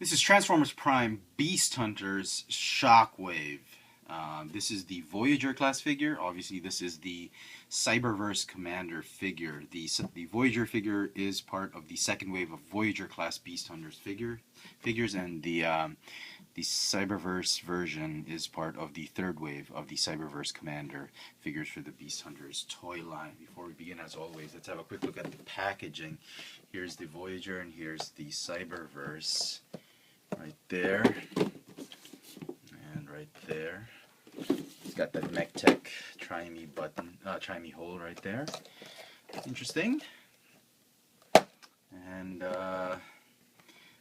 This is Transformers Prime Beast Hunters Shockwave. This is the Voyager class figure. Obviously, this is the Cyberverse Commander figure. The Voyager figure is part of the second wave of Voyager class Beast Hunters figures, and the Cyberverse version is part of the third wave of the Cyberverse Commander figures for the Beast Hunters toy line. Before we begin, as always, let's have a quick look at the packaging. Here's the Voyager, and here's the Cyberverse. Right there, and right there. It's got that MechTech try-me button, try-me hole right there. Interesting. And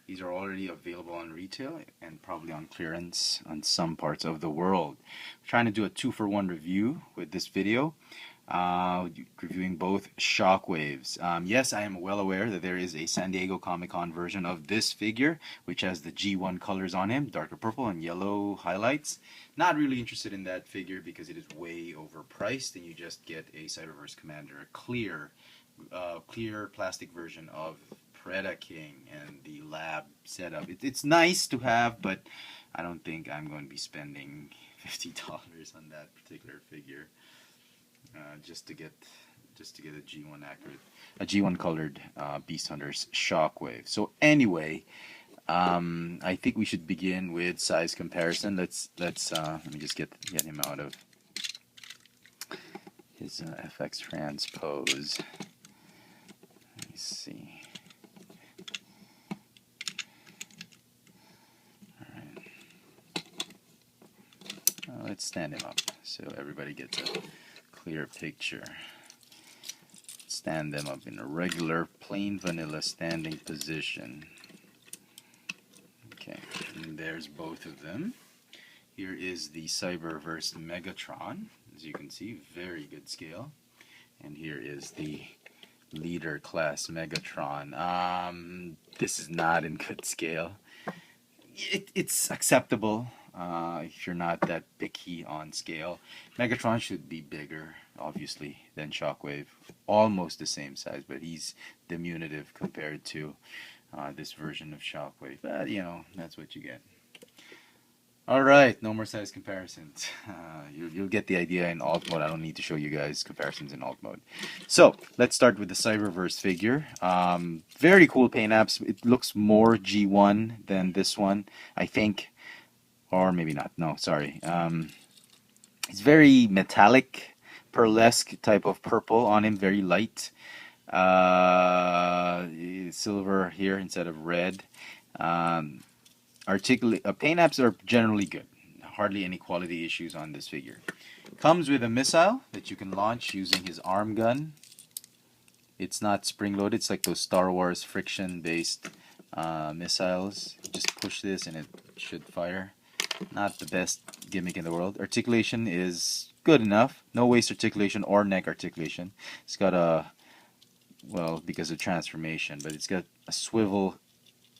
these are already available on retail and probably on clearance on some parts of the world. I'm trying to do a 2-for-1 review with this video. Reviewing both Shockwaves. Yes, I am well aware that there is a San Diego Comic-Con version of this figure, which has the G1 colors on him, darker purple and yellow highlights. Not really interested in that figure because it is way overpriced, and you just get a Cyberverse Commander, a clear plastic version of Predaking and the lab setup. It's nice to have, but I don't think I'm going to be spending $50 on that particular figure. Just to get a G1 accurate, a G1 colored Beast Hunters Shockwave. So anyway, I think we should begin with size comparison. Let's let me just get him out of his FX transpose. Let me see. All right. Let's stand him up so everybody gets a clear picture. Stand them up in a regular plain vanilla standing position. Okay, and there's both of them. Here is the Cyberverse Megatron. As you can see, very good scale. And here is the Leader class Megatron. This is not in good scale. It's acceptable. If you're not that picky on scale. Megatron should be bigger, obviously, than Shockwave. Almost the same size, but he's diminutive compared to this version of Shockwave. But, you know, that's what you get. Alright, no more size comparisons. You'll get the idea in alt mode. I don't need to show you guys comparisons in alt mode. So, let's start with the Cyberverse figure. Very cool paint apps. It looks more G1 than this one, I think. Or maybe not. No, sorry. It's very metallic, pearlesque type of purple on him, very light. Silver here instead of red. Paint apps are generally good. Hardly any quality issues on this figure. Comes with a missile that you can launch using his arm gun. It's not spring-loaded. It's like those Star Wars friction-based missiles. You just push this and it should fire. Not the best gimmick in the world. Articulation is good enough. No waist articulation or neck articulation. It's got a, well, because of transformation, but it's got a swivel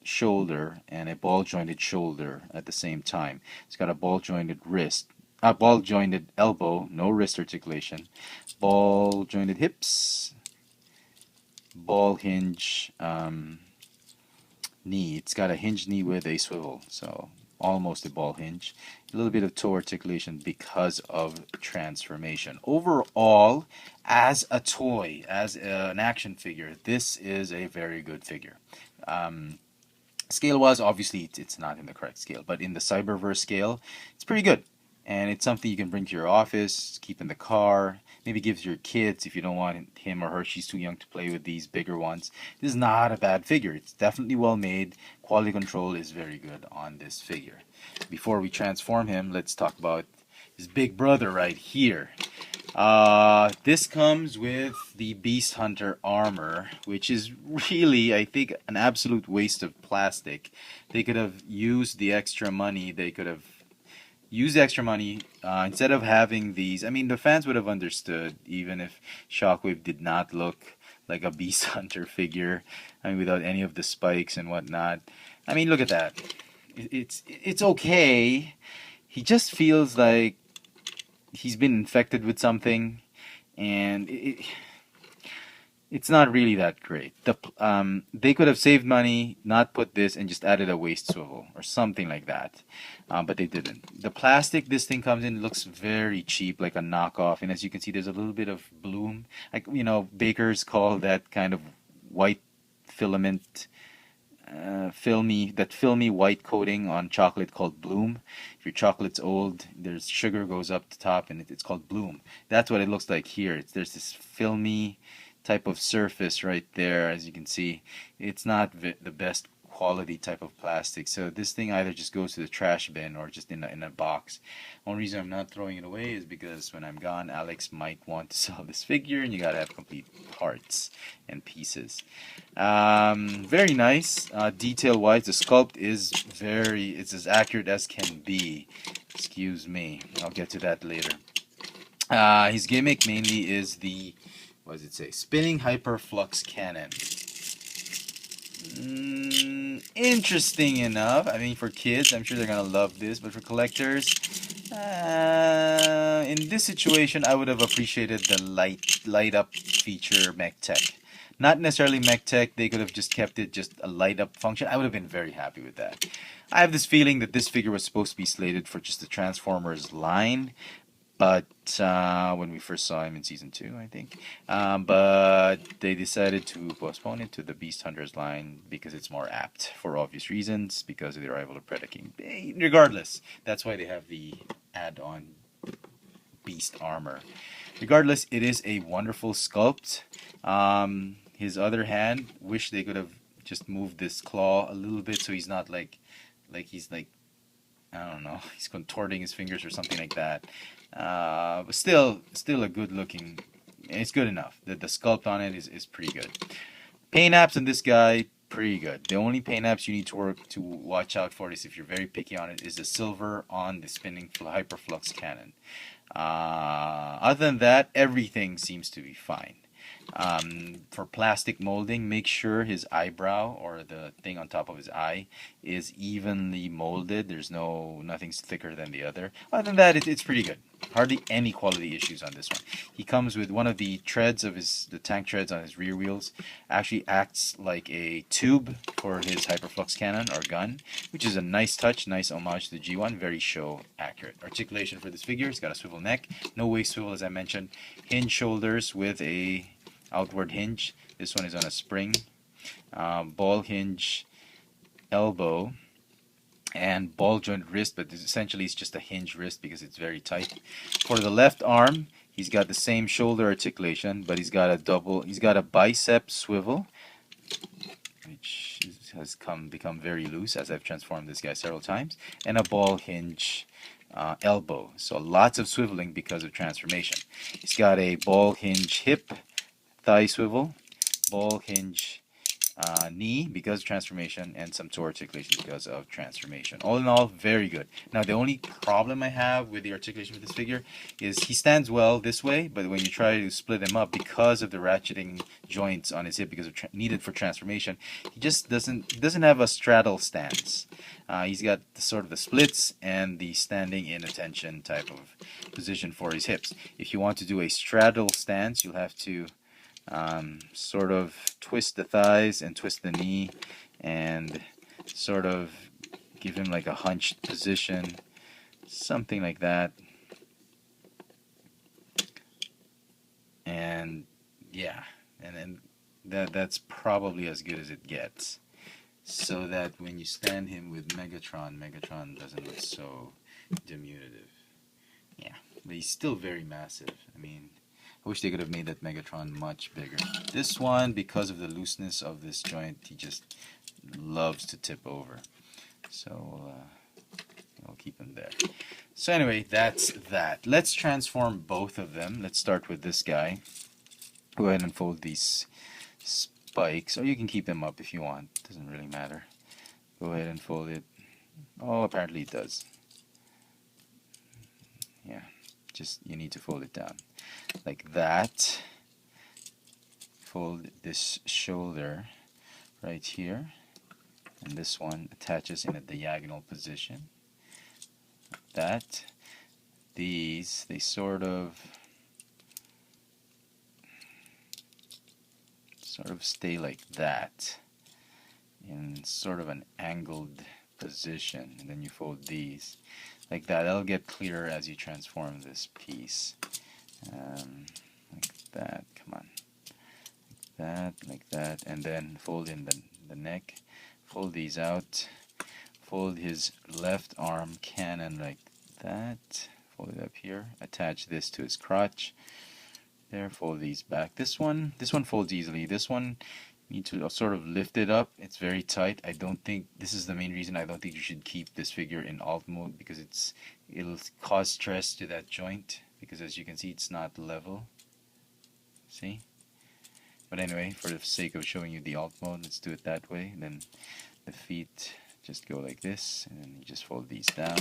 shoulder and a ball jointed shoulder at the same time. It's got a ball jointed wrist, a ball jointed elbow, no wrist articulation, ball jointed hips, ball hinge knee. It's got a hinge knee with a swivel, so almost a ball hinge. A little bit of toe articulation because of transformation. Overall, as a toy, as an action figure, this is a very good figure. Scale-wise, obviously, it's not in the correct scale, but in the Cyberverse scale, it's pretty good. And it's something you can bring to your office, keep in the car, maybe give to your kids if you don't want him or her. She's too young to play with these bigger ones. This is not a bad figure. It's definitely well made. Quality control is very good on this figure. Before we transform him, let's talk about his big brother right here. This comes with the Beast Hunter armor, which is really, I think, an absolute waste of plastic. They could have used the extra money. Instead of having these. I mean, the fans would have understood even if Shockwave did not look like a Beast Hunter figure. I mean, without any of the spikes and whatnot. I mean, look at that. It's okay. He just feels like he's been infected with something, and it's not really that great. They could have saved money, not put this, and just added a waist swivel or something like that, but they didn't. The plastic this thing comes in looks very cheap, like a knockoff, and as you can see, there's a little bit of bloom. Like, bakers call that kind of white filament, filmy white coating on chocolate called bloom. If your chocolate's old, there's sugar goes up the top, and it's called bloom. That's what it looks like here. There's this filmy type of surface right there, as you can see. It's not the best quality type of plastic, so this thing either just goes to the trash bin or just in a box. Only reason I'm not throwing it away is because when I'm gone, Alex might want to sell this figure, and you gotta have complete parts and pieces. Very nice. Detail wise, the sculpt is it's as accurate as can be. Excuse me, I'll get to that later. His gimmick mainly is the, what does it say? Spinning hyperflux cannon. Interesting enough. I mean, for kids, I'm sure they're gonna love this, but for collectors, in this situation, I would have appreciated the light up feature mech tech. Not necessarily mech tech. They could have just kept it just a light up function. I would have been very happy with that. I have this feeling that this figure was supposed to be slated for just the Transformers line, but when we first saw him in season 2, I think, but they decided to postpone it to the Beast Hunters line because it's more apt for obvious reasons, because of the arrival of Predaking. Regardless, that's why they have the add-on Beast armor. Regardless, it is a wonderful sculpt. His other hand, wish they could have just moved this claw a little bit so he's not like he's like, I don't know, he's contorting his fingers or something like that. But still a good looking. It's good enough. The sculpt on it is pretty good. Paint apps on this guy, pretty good. The only paint apps you need to watch out for is, if you're very picky on it, is the silver on the spinning hyperflux cannon. Other than that, everything seems to be fine. For plastic molding, make sure his eyebrow, or the thing on top of his eye, is evenly molded. There's nothing's thicker than the other. Other than that, it's pretty good. Hardly any quality issues on this one. He comes with one of the treads of the tank treads on his rear wheels. Actually acts like a tube for his hyperflux cannon or gun, which is a nice touch, nice homage to the G1. Very show accurate. Articulation for this figure: it's got a swivel neck, no waist swivel as I mentioned, hinge shoulders with a outward hinge. This one is on a spring. Ball hinge elbow and ball joint wrist, but essentially it's just a hinge wrist because it's very tight. For the left arm, he's got the same shoulder articulation, but he's got a bicep swivel, which has become very loose as I've transformed this guy several times, and a ball hinge elbow. So lots of swiveling because of transformation. He's got a ball hinge hip, thigh swivel, ball hinge knee because of transformation, and some toe articulation because of transformation. All in all, very good. Now, the only problem I have with the articulation of this figure is he stands well this way, but when you try to split him up, because of the ratcheting joints on his hip, because of needed for transformation, he just doesn't have a straddle stance. He's got the splits and the standing in attention type of position for his hips. If you want to do a straddle stance, you'll have to sort of twist the thighs and twist the knee and sort of give him like a hunched position, something like that. And yeah, and then that's probably as good as it gets, so that when you stand him with Megatron doesn't look so diminutive. Yeah, but he's still very massive. I mean, I wish they could have made that Megatron much bigger. This one, because of the looseness of this joint, he just loves to tip over. So I'll keep him there. So anyway, that's that. Let's transform both of them. Let's start with this guy. Go ahead and fold these spikes, or you can keep them up if you want. Doesn't really matter. Go ahead and fold it. Oh, apparently it does. Yeah, just you need to fold it down like that. Fold this shoulder right here, and this one attaches in a diagonal position. That these, they sort of sort of stay like that in sort of an angled position, and then you fold these like that. That'll get clearer as you transform this piece. Like that, come on, like that, and then fold in the neck, fold these out, fold his left arm cannon like that, fold it up here, attach this to his crotch, there, fold these back. This one folds easily. This one, you need to sort of lift it up. It's very tight. I don't think, this is the main reason I don't think you should keep this figure in alt mode, because it'll cause stress to that joint, because as you can see it's not level. See? But anyway, for the sake of showing you the alt mode, let's do it that way. And then the feet just go like this, and then you just fold these down.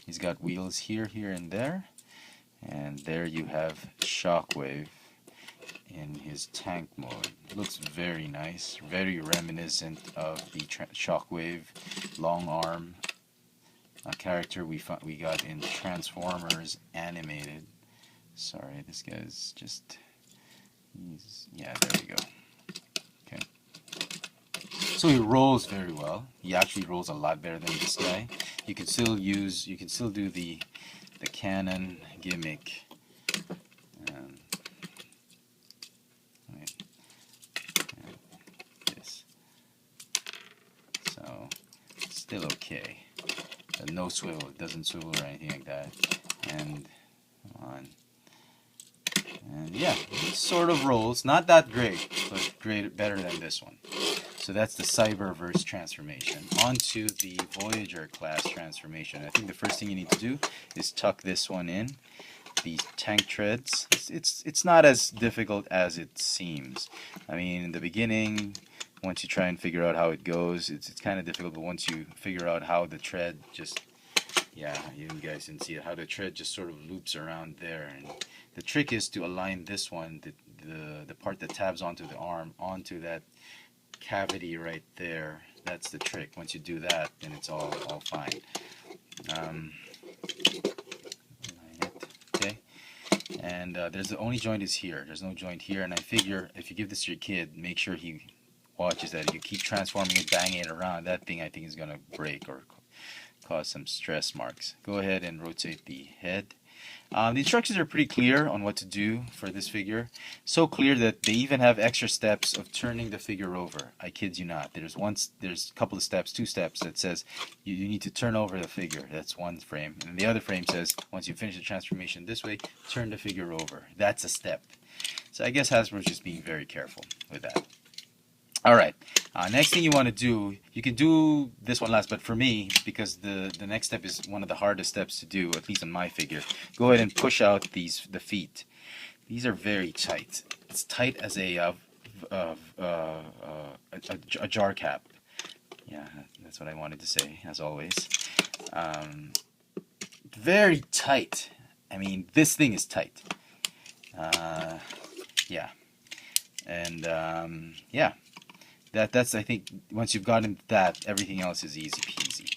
He's got wheels here, here, and there. And there you have Shockwave in his tank mode. Looks very nice, very reminiscent of the Shockwave long arm character we got in Transformers Animated. Sorry, this guy's just, yeah, there we go. Okay. So he rolls very well. He actually rolls a lot better than this guy. You can still do the cannon gimmick. Right. This. So still okay. No swivel. It doesn't swivel or anything like that. And come on. And yeah, it sort of rolls. Not that great, but better than this one. So that's the Cyberverse transformation. On to the Voyager class transformation. I think the first thing you need to do is tuck this one in. These tank treads. It's not as difficult as it seems. I mean, in the beginning, once you try and figure out how it goes, it's kind of difficult. But once you figure out how the tread just, yeah, you guys can see it, how the tread just sort of loops around there. And the trick is to align this one, the part that tabs onto the arm, onto that cavity right there. That's the trick. Once you do that, then it's all fine. Okay, and there's the only joint is here. There's no joint here, and I figure if you give this to your kid, make sure he watches that. If you keep transforming it, banging it around, that thing I think is gonna break or cause some stress marks. Go ahead and rotate the head. The instructions are pretty clear on what to do for this figure. So clear that they even have extra steps of turning the figure over. I kid you not. There's a couple of steps, 2 steps that says you need to turn over the figure. That's one frame. And the other frame says once you finish the transformation this way, turn the figure over. That's a step. So I guess Hasbro's just being very careful with that. Alright, next thing you want to do, you can do this one last, but for me, because the next step is one of the hardest steps to do, at least on my figure, go ahead and push out the feet. These are very tight. It's tight as a jar cap. Yeah, that's what I wanted to say, as always. Very tight. I mean, this thing is tight. Yeah. And, yeah. That's I think once you've gotten that, everything else is easy peasy.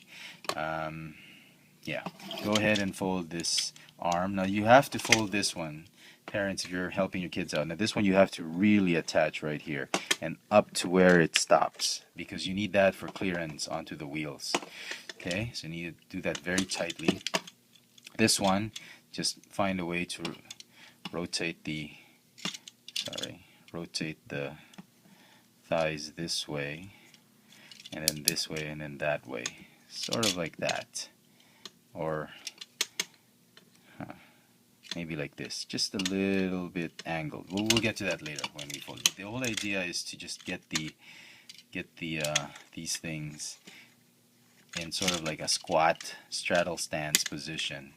Yeah, go ahead and fold this arm. Now you have to fold this one, parents, if you're helping your kids out. Now this one you have to really attach right here and up to where it stops, because you need that for clearance onto the wheels. Okay, so you need to do that very tightly. This one, just find a way to rotate the thighs this way, and then this way, and then that way, sort of like that, or maybe like this, just a little bit angled. We'll get to that later when we fold it. The whole idea is to just get these things in sort of like a squat straddle stance position,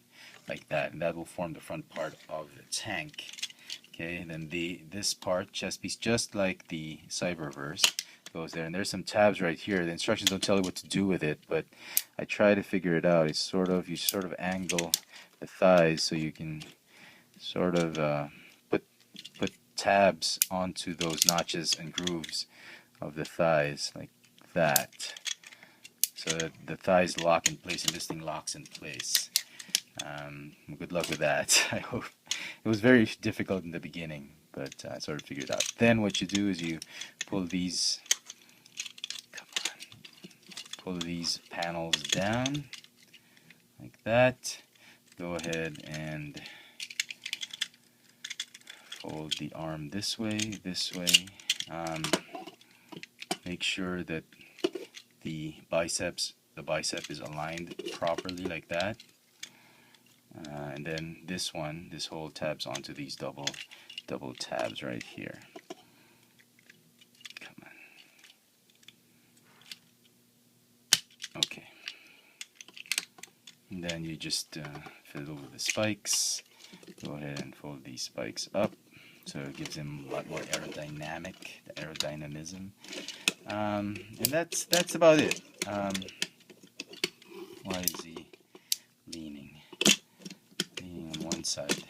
like that, and that will form the front part of the tank. Okay, and then this part, chest piece, just like the Cyberverse, goes there. And there's some tabs right here. The instructions don't tell you what to do with it, but I try to figure it out. It's you sort of angle the thighs so you can sort of put tabs onto those notches and grooves of the thighs like that, so that the thighs lock in place and this thing locks in place. Good luck with that. I hope. It was very difficult in the beginning, but I sort of figured it out. Then what you do is you pull these, come on, pull these panels down like that. Go ahead and fold the arm this way, make sure that the bicep is aligned properly like that. And then this whole tabs onto these double tabs right here. Come on. Okay. And then you just fiddle with the spikes. Go ahead and fold these spikes up, so it gives them a lot more aerodynamism. And that's about it. Why is he leaning on one side?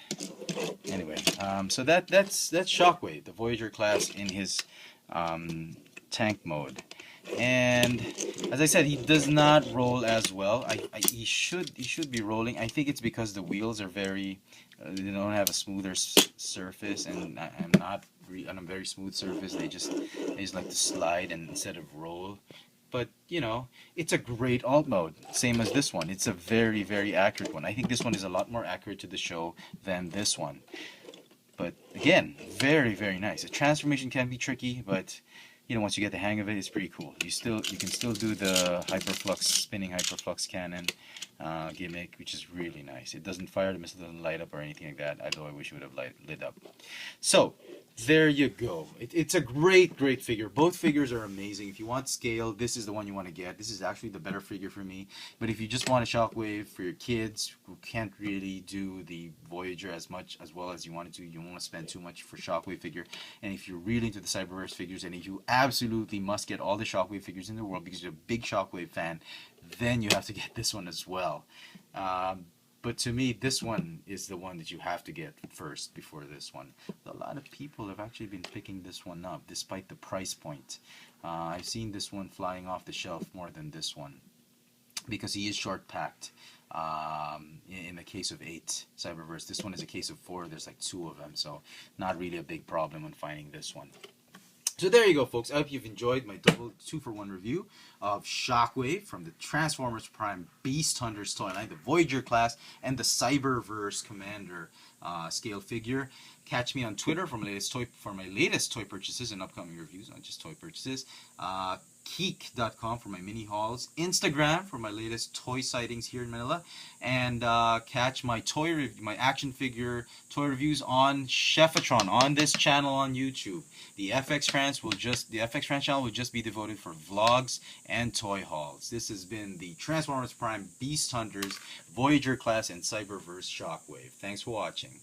Anyway, so that's Shockwave, the Voyager class in his tank mode. And as I said, he does not roll as well. He should be rolling. I think it's because the wheels are very they don't have a smoother surface, and I'm not on a very smooth surface. They just like to slide and instead of roll. But you know, it's a great alt mode, same as this one. It's a very, very accurate one. I think this one is a lot more accurate to the show than this one. But again, very, very nice. The transformation can be tricky, but you know, once you get the hang of it, it's pretty cool. You can still do the spinning hyperflux cannon gimmick, which is really nice. It doesn't fire, the missile doesn't light up or anything like that, although I wish it would have lit up. So there you go. It's a great figure. Both figures are amazing. If you want scale, this is the one you want to get. This is actually the better figure for me. But if you just want a Shockwave for your kids who can't really do the Voyager as well as you wanted to, you won't want to spend too much for Shockwave figure. And if you're really into the Cyberverse figures, and if you absolutely must get all the Shockwave figures in the world because you're a big Shockwave fan, then you have to get this one as well. But to me, this one is the one that you have to get first before this one. A lot of people have actually been picking this one up despite the price point. I've seen this one flying off the shelf more than this one because he is short packed. In the case of 8 Cyberverse, this one is a case of 4. There's like 2 of them, so not really a big problem when finding this one. So there you go, folks. I hope you've enjoyed my double 2-for-1 review of Shockwave from the Transformers Prime Beast Hunters toy line, the Voyager class, and the Cyberverse Commander scale figure. Catch me on Twitter for my latest toy purchases and upcoming reviews, not just toy purchases. Keek.com for my mini hauls, Instagram for my latest toy sightings here in Manila, and catch my my action figure toy reviews on Chefatron on this channel on YouTube. The FX France channel will just be devoted for vlogs and toy hauls. This has been the Transformers Prime Beast Hunters Voyager class and Cyberverse Shockwave. Thanks for watching.